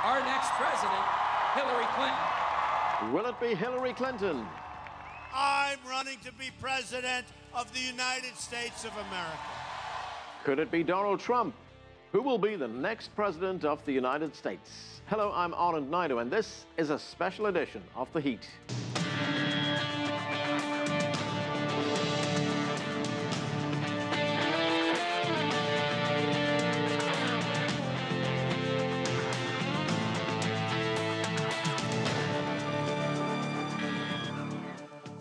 Our next president, Hillary Clinton. Will it be Hillary Clinton? I'm running to be president of the United States of America. Could it be Donald Trump? Who will be the next president of the United States? Hello, I'm Anand Naidu, and this is a special edition of The Heat.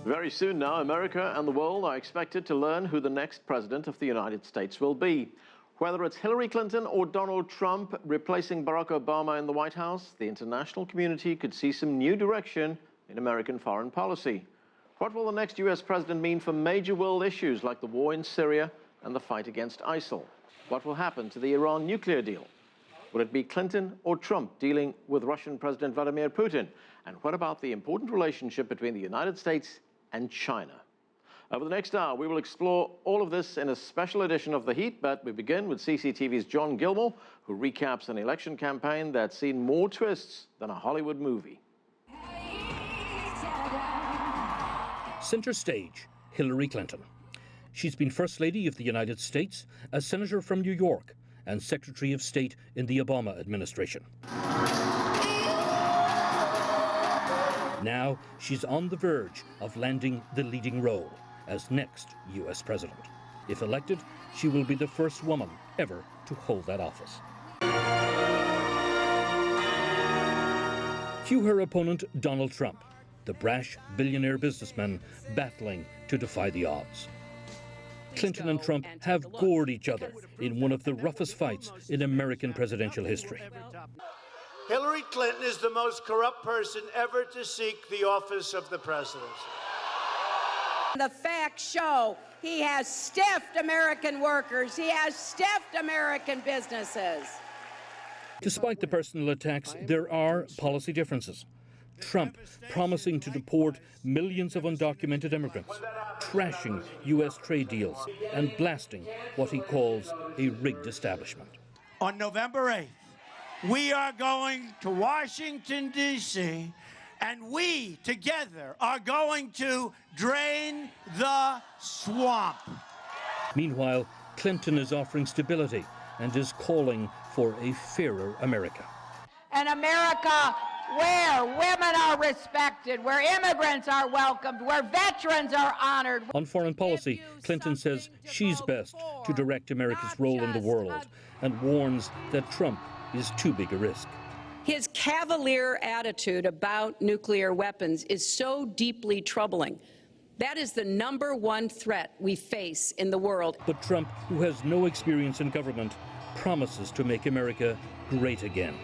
Very soon now, America and the world are expected to learn who the next president of the United States will be. Whether it's Hillary Clinton or Donald Trump replacing Barack Obama in the White House, the international community could see some new direction in American foreign policy. What will the next US president mean for major world issues like the war in Syria and the fight against ISIL? What will happen to the Iran nuclear deal? Will it be Clinton or Trump dealing with Russian President Vladimir Putin? And what about the important relationship between the United States and China? Over the next hour, we will explore all of this in a special edition of The Heat, but we begin with CCTV's John Gilmore, who recaps an election campaign that's seen more twists than a Hollywood movie. Center stage, Hillary Clinton. She's been First Lady of the United States, a senator from New York, and Secretary of State in the Obama administration. Now she's on the verge of landing the leading role as next U.S. president. If elected, she will be the first woman ever to hold that office. Cue her opponent, Donald Trump, the brash billionaire businessman battling to defy the odds. Clinton and Trump have gored each other in one of the roughest fights in American presidential history. Hillary Clinton is the most corrupt person ever to seek the office of the presidency. The facts show he has stiffed American workers. He has stiffed American businesses. Despite the personal attacks, there are policy differences. Trump promising to deport millions of undocumented immigrants, trashing U.S. trade deals, and blasting what he calls a rigged establishment. On November 8th, we are going to Washington, D.C., and we together are going to drain the swamp. Meanwhile, Clinton is offering stability and is calling for a fairer America. An America where women are respected, where immigrants are welcomed, where veterans are honored. On foreign policy, Clinton says she's best to direct America's role in the world and warns that Trump is too big a risk. His cavalier attitude about nuclear weapons is so deeply troubling. That is the #1 threat we face in the world. But Trump, who has no experience in government, promises to make America great again.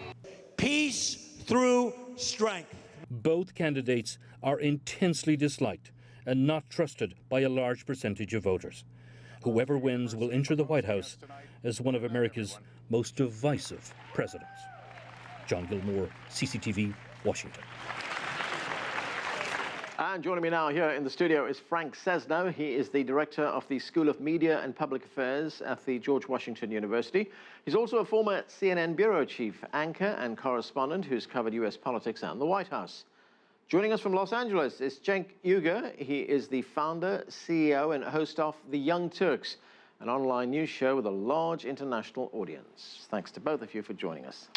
Peace through strength. Both candidates are intensely disliked and not trusted by a large percentage of voters. Whoever wins will enter the White House as one of America's most divisive presidents. John Gilmore, CCTV, Washington. And joining me now here in the studio is Frank Sesno. He is the director of the School of Media and Public Affairs at the George Washington University. He's also a former CNN bureau chief, anchor and correspondent who's covered U.S. politics and the White House. Joining us from Los Angeles is Cenk Uygur. He is the founder, CEO, and host of the Young Turks, an online news show with a large international audience. Thanks to both of you for joining us.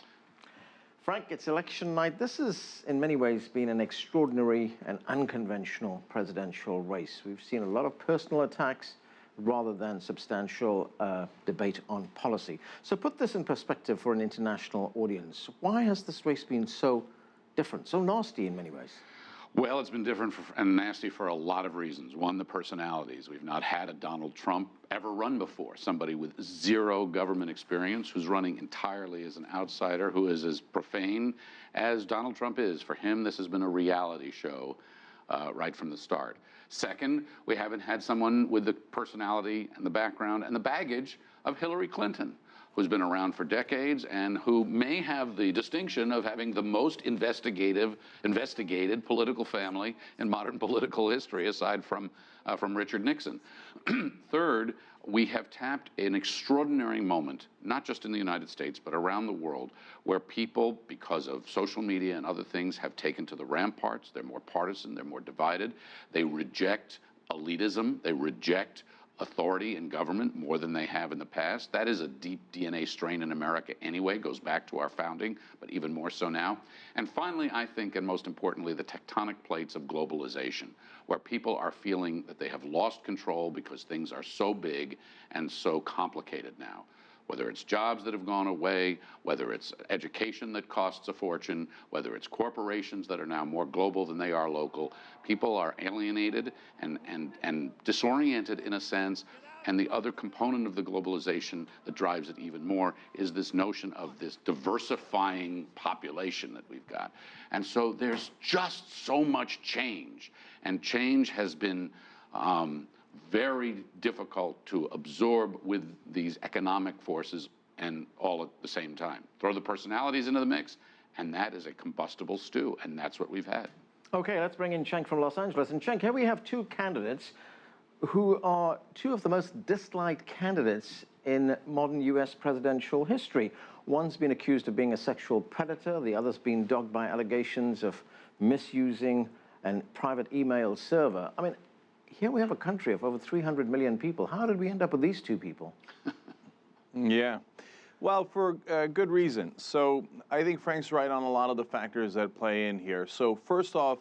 Frank, it's election night. This has, in many ways, been an extraordinary and unconventional presidential race. We've seen a lot of personal attacks rather than substantial debate on policy. So put this in perspective for an international audience. Why has this race been so different, so nasty in many ways? Well, it's been different and nasty for a lot of reasons. One, the personalities. We've not had a Donald Trump ever run before, somebody with zero government experience who's running entirely as an outsider, who is as profane as Donald Trump is. For him, this has been a reality show right from the start. Second, we haven't had someone with the personality and the background and the baggage of Hillary Clinton, who's been around for decades and who may have the distinction of having the most investigated political family in modern political history, aside from Richard Nixon. Third, we have tapped an extraordinary moment, not just in the United States, but around the world, where people, because of social media and other things, have taken to the ramparts. They're more partisan, they're more divided. They reject elitism, they reject authority in government more than they have in the past. That is a deep DNA strain in America anyway, goes back to our founding, but even more so now. And finally, I think, and most importantly, the tectonic plates of globalization, where people are feeling that they have lost control because things are so big and so complicated now. Whether it's jobs that have gone away, whether it's education that costs a fortune, whether it's corporations that are now more global than they are local, people are alienated and disoriented in a sense. And the other component of the globalization that drives it even more is this notion of this diversifying population that we've got. And so there's just so much change, and change has been very difficult to absorb with these economic forces and all at the same time. Throw the personalities into the mix, and that is a combustible stew, and that's what we've had. Okay, let's bring in Cenk from Los Angeles. And Cenk, here we have two candidates who are two of the most disliked candidates in modern US presidential history. One's been accused of being a sexual predator, the other's been dogged by allegations of misusing a private email server. I mean, here we have a country of over 300 million people. How did we end up with these two people? Yeah, well, for good reason. So I think Frank's right on a lot of the factors that play in here. So first off,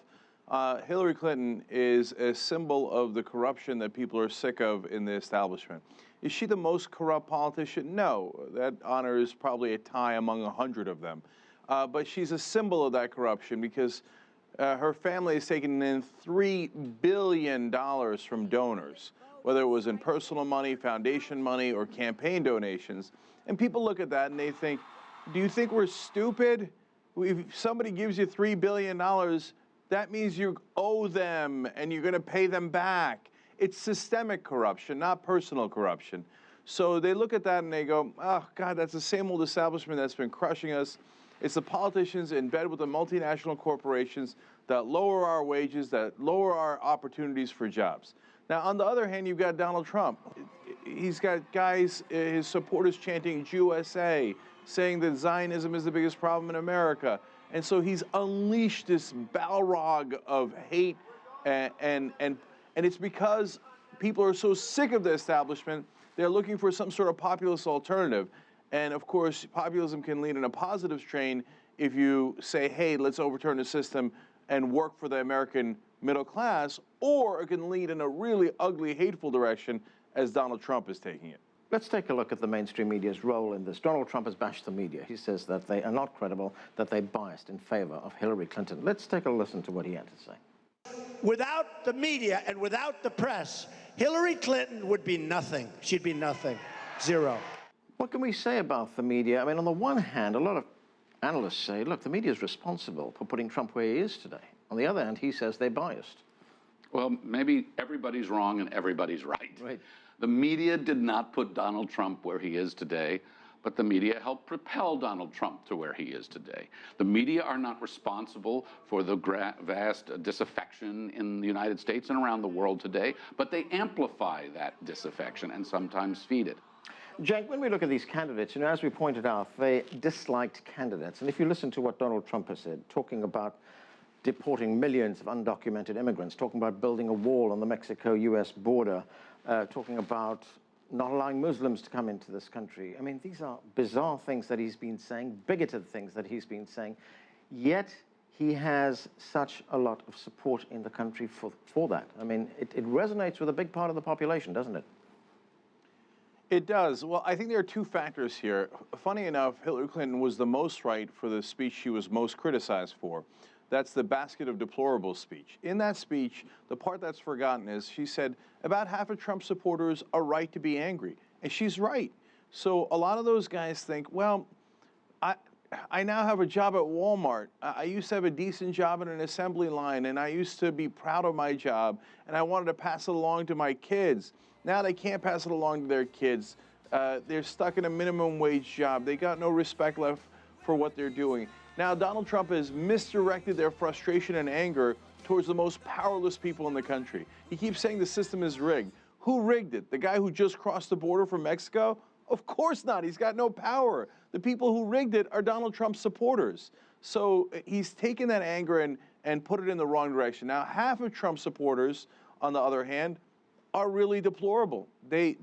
Hillary Clinton is a symbol of the corruption that people are sick of in the establishment. Is she the most corrupt politician? No, that honor is probably a tie among 100 of them. But she's a symbol of that corruption because her family has taken in $3 billion from donors, whether it was in personal money, foundation money, or campaign donations. And people look at that and they think, do you think we're stupid? If somebody gives you $3 billion, that means you owe them and you're going to pay them back. It's systemic corruption, not personal corruption. So they look at that and they go, oh, God, that's the same old establishment that's been crushing us. It's the politicians in bed with the multinational corporations that lower our wages, that lower our opportunities for jobs. Now, on the other hand, you've got Donald Trump. He's got guys, his supporters chanting USA, saying that Zionism is the biggest problem in America. And so he's unleashed this Balrog of hate, and it's because people are so sick of the establishment, they're looking for some sort of populist alternative. And of course, populism can lead in a positive strain if you say, hey, let's overturn the system and work for the American middle class, or it can lead in a really ugly, hateful direction as Donald Trump is taking it. Let's take a look at the mainstream media's role in this. Donald Trump has bashed the media. He says that they are not credible, that they're biased in favor of Hillary Clinton. Let's take a listen to what he had to say. Without the media and without the press, Hillary Clinton would be nothing. She'd be nothing. Zero. What can we say about the media? I mean, on the one hand, a lot of analysts say, look, the media is responsible for putting Trump where he is today. On the other hand, he says they're biased. Well, maybe everybody's wrong and everybody's right. Right. The media did not put Donald Trump where he is today, but the media helped propel Donald Trump to where he is today. The media are not responsible for the vast disaffection in the United States and around the world today, but they amplify that disaffection and sometimes feed it. Cenk, when we look at these candidates, as we pointed out, they disliked candidates. And if you listen to what Donald Trump has said, talking about deporting millions of undocumented immigrants, talking about building a wall on the Mexico-US border, talking about not allowing Muslims to come into this country. I mean, these are bizarre things that he's been saying, bigoted things that he's been saying, yet he has such a lot of support in the country for that. I mean, it resonates with a big part of the population, doesn't it? It does. Well, I think there are two factors here. Funny enough, Hillary Clinton was the most right for the speech she was most criticized for. That's the basket of deplorables speech. In that speech, the part that's forgotten is she said about half of Trump supporters are right to be angry. And she's right. So a lot of those guys think, well, I now have a job at Walmart. I used to have a decent job in an assembly line, and I used to be proud of my job, and I wanted to pass it along to my kids. Now they can't pass it along to their kids. They're stuck in a minimum wage job. They got no respect left for what they're doing. Now, Donald Trump has misdirected their frustration and anger towards the most powerless people in the country. He keeps saying the system is rigged. Who rigged it? The guy who just crossed the border from Mexico? Of course not. He's got no power. The people who rigged it are Donald Trump's supporters. So he's taken that anger and put it in the wrong direction. Now, half of Trump's supporters, on the other hand, are really deplorable. They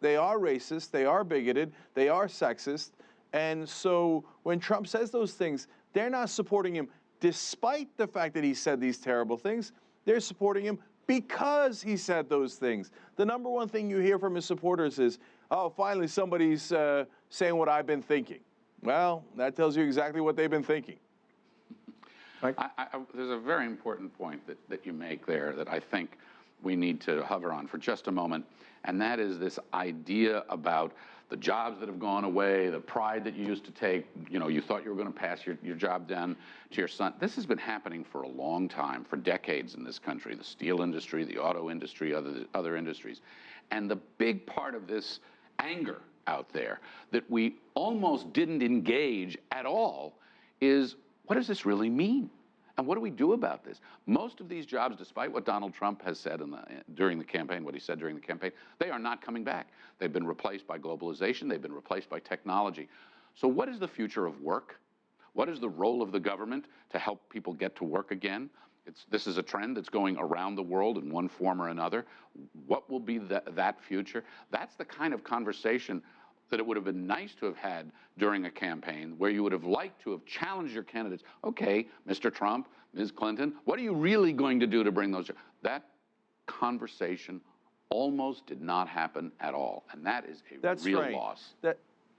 are racist, they are bigoted, they are sexist. And so when Trump says those things, they're not supporting him despite the fact that he said these terrible things. They're supporting him because he said those things. The number one thing you hear from his supporters is, oh, finally somebody's saying what I've been thinking. Well, that tells you exactly what they've been thinking. Right. There's a very important point that you make there that I think we need to hover on for just a moment, and that is this idea about the jobs that have gone away, the pride that you used to take. You know, you thought you were going to pass your job down to your son. This has been happening for a long time, for decades in this country, the steel industry, the auto industry, other industries. And the big part of this anger out there that we almost didn't engage at all is, what does this really mean? And what do we do about this? Most of these jobs, despite what Donald Trump has said during the campaign, what he said during the campaign, they are not coming back. They've been replaced by globalization. They've been replaced by technology. So what is the future of work? What is the role of the government to help people get to work again? This is a trend that's going around the world in one form or another. What will be that future? That's the kind of conversation that it would have been nice to have had during a campaign, where you would have liked to have challenged your candidates. Okay, Mr. Trump, Ms. Clinton, what are you really going to do to bring those? That conversation almost did not happen at all, and that is a real loss.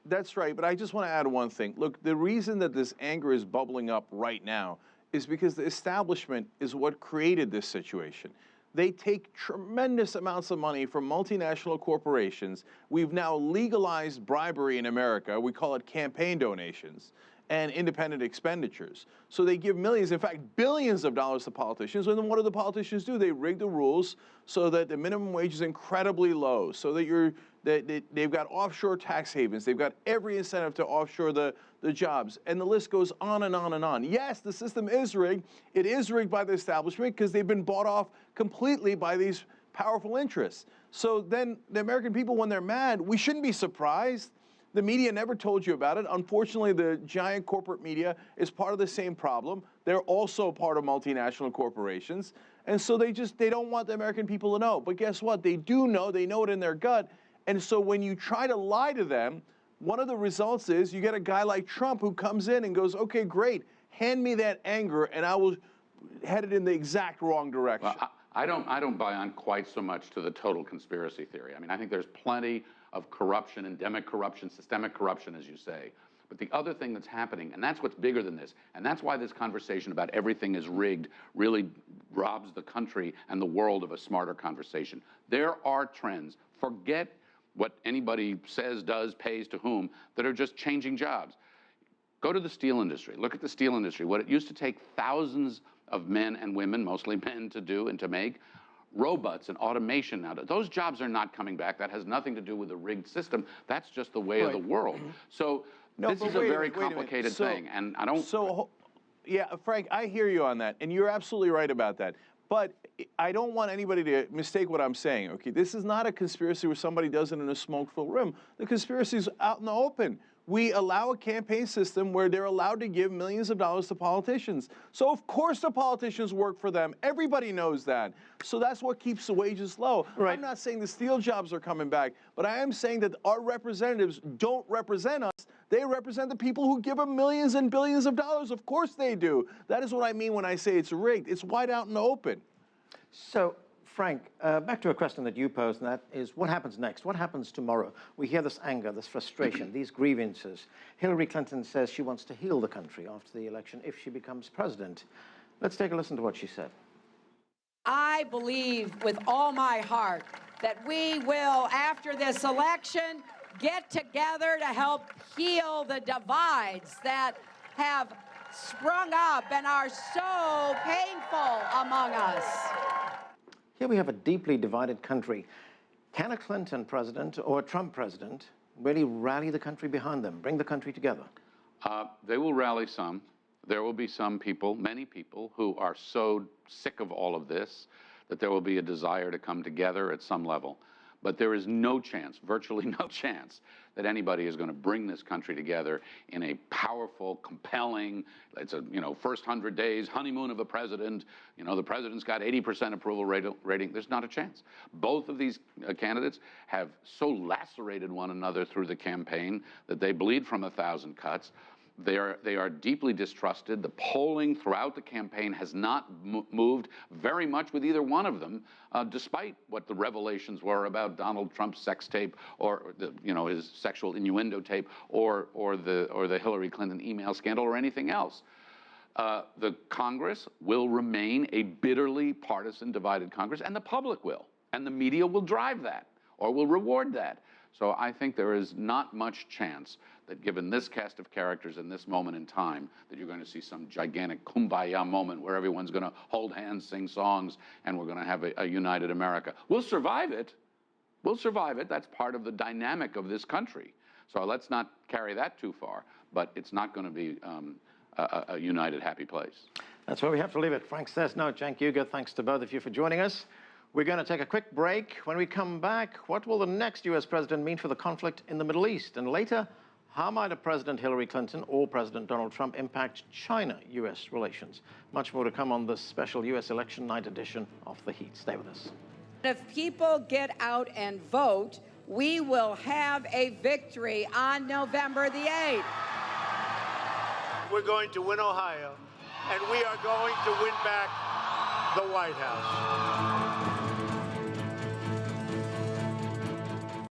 That's right, but I just want to add one thing. Look, the reason that this anger is bubbling up right now is because the establishment is what created this situation. They take tremendous amounts of money from multinational corporations. We've now legalized bribery in America. We call it campaign donations and independent expenditures. So they give millions, in fact, billions of dollars to politicians. And then what do the politicians do? They rig the rules so that the minimum wage is incredibly low, so that they've got offshore tax havens. They've got every incentive to offshore the jobs. And the list goes on and on and on. Yes, the system is rigged. It is rigged by the establishment because they've been bought off completely by these powerful interests. So then the American people, when they're mad, we shouldn't be surprised. The media never told you about it. Unfortunately, the giant corporate media is part of the same problem. They're also part of multinational corporations. And so they don't want the American people to know. But guess what? They do know. They know it in their gut. And so when you try to lie to them, one of the results is you get a guy like Trump who comes in and goes, okay, great, hand me that anger and I will head it in the exact wrong direction. Well, I don't buy on quite so much to the total conspiracy theory. I mean, I think there's plenty of corruption, endemic corruption, systemic corruption, as you say. But the other thing that's happening, and that's what's bigger than this, and that's why this conversation about everything is rigged really robs the country and the world of a smarter conversation. There are trends. Forget what anybody says, does, pays to whom, that are just changing jobs. Go to the steel industry. Look at the steel industry. What it used to take thousands of men and women, mostly men, to do and to make, robots and automation now. Those jobs are not coming back. That has nothing to do with the rigged system. That's just the way of the world. So this is a very complicated thing, and I don't... So, yeah, Frank, I hear you on that, and you're absolutely right about that. But I don't want anybody to mistake what I'm saying, okay? This is not a conspiracy where somebody does it in a smoke-filled room. The conspiracy is out in the open. We allow a campaign system where they're allowed to give millions of dollars to politicians. So of course the politicians work for them. Everybody knows that. So that's what keeps the wages low. Right. I'm not saying the steel jobs are coming back, but I am saying that our representatives don't represent us. They represent the people who give them millions and billions of dollars. Of course they do. That is what I mean when I say it's rigged. It's wide out in the open. So, Frank, back to a question that you posed, and that is, what happens next? What happens tomorrow? We hear this anger, this frustration, these grievances. Hillary Clinton says she wants to heal the country after the election if she becomes president. Let's take a listen to what she said. I believe with all my heart that we will, after this election, get together to help heal the divides that have sprung up and are so painful among us. Here we have a deeply divided country. Can a Clinton president or a Trump president really rally the country behind them, bring the country together? They will rally some. There will be some people, many people, who are so sick of all of this that there will be a desire to come together at some level. But there is no chance, virtually no chance, that anybody is going to bring this country together in a powerful, compelling, it's a, first 100 days, honeymoon of a president, the president's got 80% approval rating. There's not a chance. Both of these candidates have so lacerated one another through the campaign that they bleed from 1,000 cuts. They are deeply distrusted. The polling throughout the campaign has not moved very much with either one of them, despite what the revelations were about Donald Trump's sex tape or his sexual innuendo tape or the Hillary Clinton email scandal or anything else. The Congress will remain a bitterly partisan, divided Congress, and the public will, and the media will drive that or will reward that. So I think there is not much chance that, given this cast of characters in this moment in time, that you're going to see some gigantic kumbaya moment where everyone's going to hold hands, sing songs, and we're going to have a united America. We'll survive it. We'll survive it. That's part of the dynamic of this country. So let's not carry that too far. But it's not going to be a united, happy place. That's where we have to leave it. Frank Sesno, Cenk, Uygur, thanks to both of you for joining us. We're going to take a quick break. When we come back, what will the next U.S. president mean for the conflict in the Middle East? And later, how might a President Hillary Clinton or President Donald Trump impact China-U.S. relations? Much more to come on this special U.S. election night edition of The Heat. Stay with us. If people get out and vote, we will have a victory on November the 8th. We're going to win Ohio, and we are going to win back the White House.